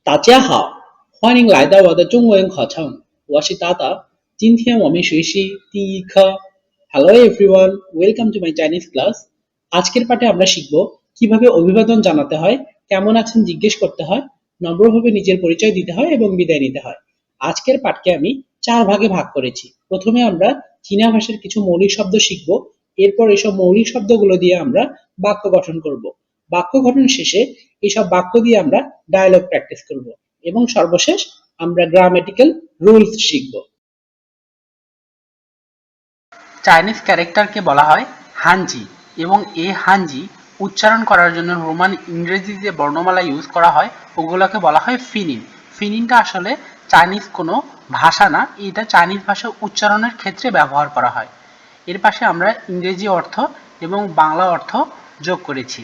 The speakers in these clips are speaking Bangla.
大家好，欢迎来到我的中文课程，我是大大。今天我们学习第一课。Hello everyone, welcome to my Chinese class. আজকের পাঠে আমরা শিখব কিভাবে অভিবাদন জানাতে হয়, কেমন আছেন জিজ্ঞেস করতে হয়, নম্রভাবে নিজের পরিচয় দিতে হয় এবং বিদায় নিতে হয়। আজকের পাঠকে আমি 4 ভাগে ভাগ করেছি। প্রথমে আমরা চীনা ভাষার কিছু মৌলিক শব্দ শিখব, এরপর এসব মৌলিক শব্দগুলো দিয়ে আমরা বাক্য গঠন করব। বাক্য গঠন শেষে এইসব বাক্য দিয়ে আমরা ডায়ালগ প্র্যাকটিস করব এবং সর্বশেষ আমরা গ্রামেটিক্যাল রুলস শিখব। চাইনিজ ক্যারেক্টারকে বলা হয় হানজি এবং এই হানজি উচ্চারণ করার জন্য রোমান ইংরেজি যে বর্ণমালা ইউজ করা হয় ওগুলোকে বলা হয় ফিনিন। ফিনিনটা আসলে চাইনিজ কোনো ভাষা না, এটা চাইনিজ ভাষা উচ্চারণের ক্ষেত্রে ব্যবহার করা হয়। এর পাশে আমরা ইংরেজি অর্থ এবং বাংলা অর্থ যোগ করেছি।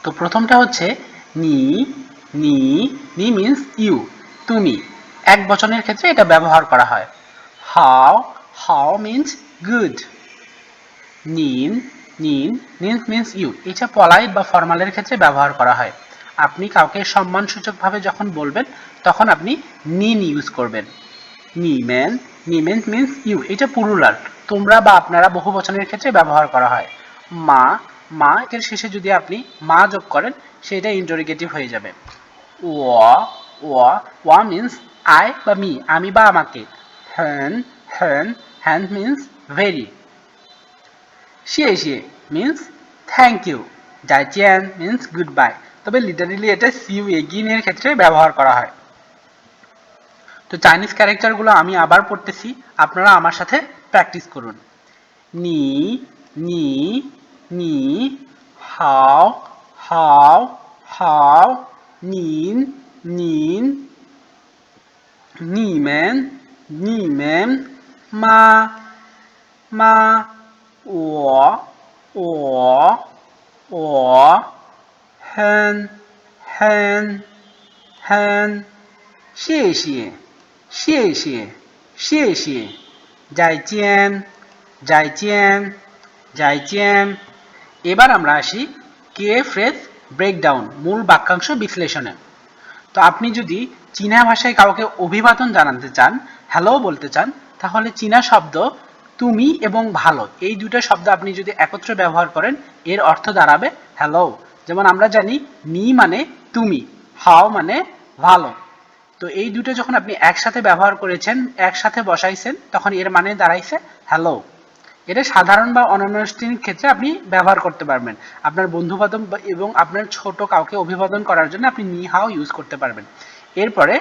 তো প্রথমটা হচ্ছে নি নি নি মিন্স ইউ, তুমি। এক বচনের ক্ষেত্রে এটা ব্যবহার করা হয়। হাও হাও মিন্স গুড। নিন নিন নিন মিন্স ইউ, এটা পলাইট বা ফর্মালের ক্ষেত্রে ব্যবহার করা হয়। আপনি কাউকে সম্মানসূচকভাবে যখন বলবেন তখন আপনি নিন ইউজ করবেন। নিমেন নিমেন মিন্স ইউ, এটা প্লুরাল, তোমরা বা আপনারা বহু বচনের ক্ষেত্রে ব্যবহার করা হয়। মা মা এর শেষে যদি আপনি মা যোগ করেন সেটা ইন্টারোগেটিভ হয়ে যাবে। ওয়া ওয়া ওয়া মিন্স আই বা মি, আমি বা আমাকে। হ্যান হ্যান হ্যান মিন্স ভেরি। শিয়ে শিয়ে মিন্স থ্যাংক ইউ। জাইচিয়ান মিন্স গুড বাই, তবে লিটারেলি এটা সিউ এগিন এর ক্ষেত্রে ব্যবহার করা হয়। তো চাইনিজ ক্যারেক্টারগুলো আমি আবার পড়তেছি, আপনারা আমার সাথে প্র্যাকটিস করুন। নি নি নি হাও হাও হাও নিন নিন নিমেন নিমেন মা মা ও ও ও হেন হেন হেন 谢谢谢谢谢谢 再见再见再见। এবার আমরা আসি কে ফ্রেজ ব্রেকডাউন, মূল বাক্যাংশ বিশ্লেষণে। তো আপনি যদি চীনা ভাষায় কাউকে অভিবাদন জানাতে চান, হ্যালো বলতে চান, তাহলে চীনা শব্দ তুমি এবং ভালো এই দুটো শব্দ আপনি যদি একত্রে ব্যবহার করেন এর অর্থ দাঁড়াবে হ্যালো। যেমন আমরা জানি নি মানে তুমি, হাও মানে ভালো। তো এই দুটো যখন আপনি একসাথে ব্যবহার করেছেন, একসাথে বসাইছেন, তখন এর মানে দাঁড়াইছে হ্যালো। এটা সাধারণ বা অনানুষ্ঠানিক ক্ষেত্রে আপনি ব্যবহার করতে পারবেন। আপনার বন্ধু বান্ধব এবং আপনার ছোট কাউকে অভিবাদন করার জন্য আপনি নি হাও ইউজ করতে পারবেন। এরপরে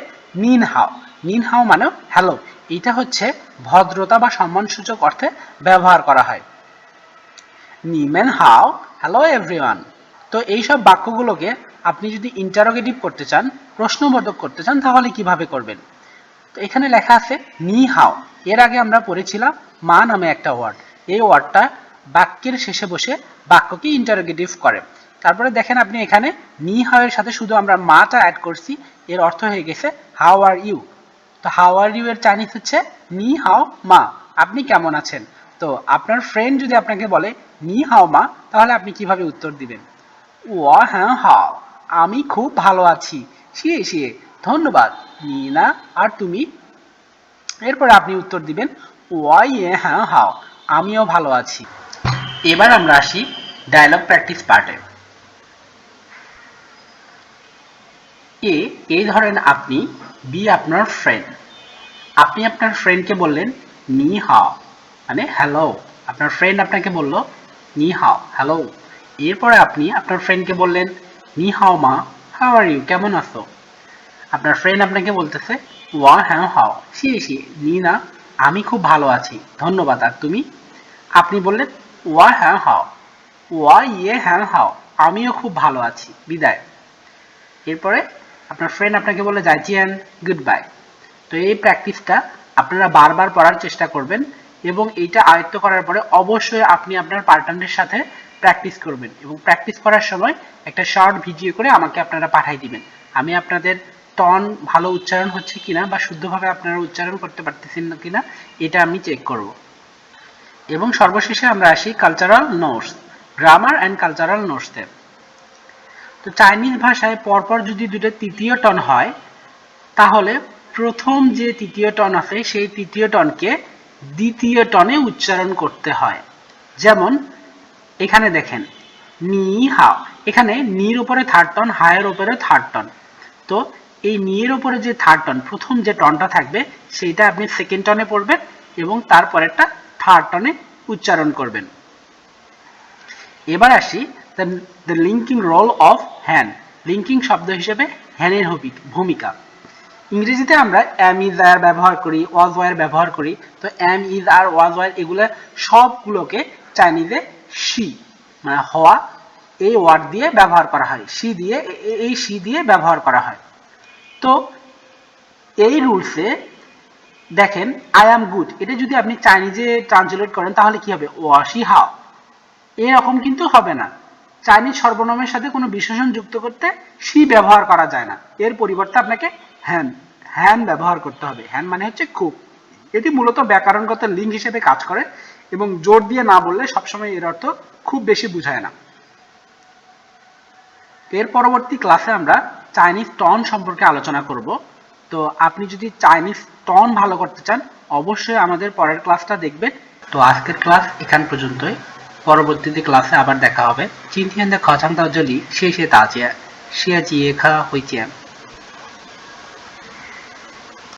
নিন হাও, নিন হাও মানে হ্যালো, এটা হচ্ছে ভদ্রতা বা সম্মানসূচক অর্থে ব্যবহার করা হয়। নিমেন হাও হ্যালো এভরিওয়ান। তো এইসব বাক্যগুলোকে আপনি যদি ইন্টারোগেটিভ করতে চান, প্রশ্নবোধক করতে চান, তাহলে কিভাবে করবেন? তো এখানে লেখা আছে নি হাও, এর আগে আমরা পড়েছিলাম মা নামে একটা ওয়ার্ড। এই ওয়ার্ডটা বাক্যের শেষে বসে বাক্যকে ইন্টারোগেটিভ করে। তারপরে দেখেন আপনি এখানে নি হাও এর সাথে শুধু আমরা মাটা অ্যাড করছি, এর অর্থ হয়ে গেছে হাউ আর ইউ। তো হাউ আর ইউ এর চাইনিজ হচ্ছে নি হাও মা, আপনি কেমন আছেন। তো আপনার ফ্রেন্ড যদি আপনাকে বলে নি হাও মা, তাহলে আপনি কিভাবে উত্তর দিবেন? ওয়া হ্যাঁ হাও, আমি খুব ভালো আছি। শিয়ে শিয়ে, ধন্যবাদ। নিনা আর তুমি? এরপরে আপনি উত্তর দিবেন ওয়া ইয়ে হ্যাঁ হাও, আমিও ভালো আছি। এবার আমরা আসি ডায়লগ প্র্যাকটিস পার্টে। এ ধরেন আপনি, বি আপনার ফ্রেন্ড। আপনি আপনার ফ্রেন্ডকে বললেন নি হাও মানে হ্যালো, আপনার ফ্রেন্ড আপনাকে বলল নি হাও হ্যালো। এরপরে আপনি আপনার ফ্রেন্ডকে বললেন নি হাও মা, হাউ আর ইউ, কেমন আছো? আপনার ফ্রেন্ড আপনাকে বলতেছে ওয়া হ্যাঁ হাও শিয়ে শিয়ে নি না, আমি খুব ভালো আছি, ধন্যবাদ। আর তুমি? আপনি বললেন ওয়া হ্যাঁ হাও, ওয়া ইয়ে হ্যাঁ হাও, আমিও খুব ভালো আছি, বিদায়। এরপরে আপনার ফ্রেন্ড আপনাকে বলে জাইচিয়ান, গুড বাই। তো এই প্র্যাকটিসটা আপনারা বারবার পড়ার চেষ্টা করবেন এবং এইটা আয়ত্ত করার পরে অবশ্যই আপনি আপনার পার্টনারের সাথে প্র্যাকটিস করবেন এবং প্র্যাকটিস করার সময় একটা শর্ট ভিডিও করে আমাকে আপনারা পাঠিয়ে দিবেন। আমি আপনাদের টন ভালো উচ্চারণ হচ্ছে কিনা বা শুদ্ধভাবে আপনারা উচ্চারণ করতে পারতেছেন না কিনা এটা আমি চেক করব। এবং সর্বশেষে আমরা আসি cultural notes, grammar and cultural নোটসে। তো তো চাইনিজ ভাষায় পরপর যদি দুটো তৃতীয় টন হয় তাহলে প্রথম যে তৃতীয় টন আছে সেই তৃতীয় টনকে দ্বিতীয় টনে উচ্চারণ করতে হয়। যেমন এখানে দেখেন নি হাও, এখানে নির উপরে থার্ড টন, হায়ের উপরে থার্ড টন। তো এই নিয়ের উপরে যে থার্ড টন, প্রথম যে টনটা থাকবে সেইটা আপনি সেকেন্ড টনে পড়বেন এবং তারপরেরটা থার্ড টনে উচ্চারণ করবেন। এবার আসি দ্য লিঙ্কিং রোল অফ হ্যান। লিঙ্কিং শব্দ হিসেবে হ্যানের ভূমিকা। ইংরেজিতে আমরা এম ইজ আর ব্যবহার করি, ওয়াজ ওয়ার ব্যবহার করি। তো am is are was were এগুলো সবগুলোকে চাইনিজে শি মানে হওয়া এই ওয়ার্ড দিয়ে ব্যবহার করা হয়, শি দিয়ে, এই শি দিয়ে ব্যবহার করা হয়। তো এই রুলসে দেখেন আই অ্যাম গুড, এটা যদি আপনি চাইনিজে ট্রান্সলেট করেন তাহলে কি হবে, ওয়াশি হাও, এরকম কিন্তু হবে না। চাইনিজ সর্বনামের সাথে কোনো বিশেষণ যুক্ত করতে শি ব্যবহার করা যায় না, এর পরিবর্তে আপনাকে হ্যান হ্যান ব্যবহার করতে হবে। হ্যান মানে হচ্ছে খুব। এটি মূলত ব্যাকরণগত লিঙ্ক হিসেবে কাজ করে এবং জোর দিয়ে না বললে সবসময় এর অর্থ খুব বেশি বোঝায় না। এর পরবর্তী ক্লাসে আমরা চাইনিজ টন সম্পর্কে আলোচনা করব। তো আপনি যদি চাইনিজ টন ভালো করতে চান অবশ্যই আমাদের পরের ক্লাসটা দেখবেন। তো আজকের ক্লাস এখান পর্যন্তই, পরবর্তীতে ক্লাসে আবার দেখা হবে।今天的考场到这里，谢谢大家，下节课会见。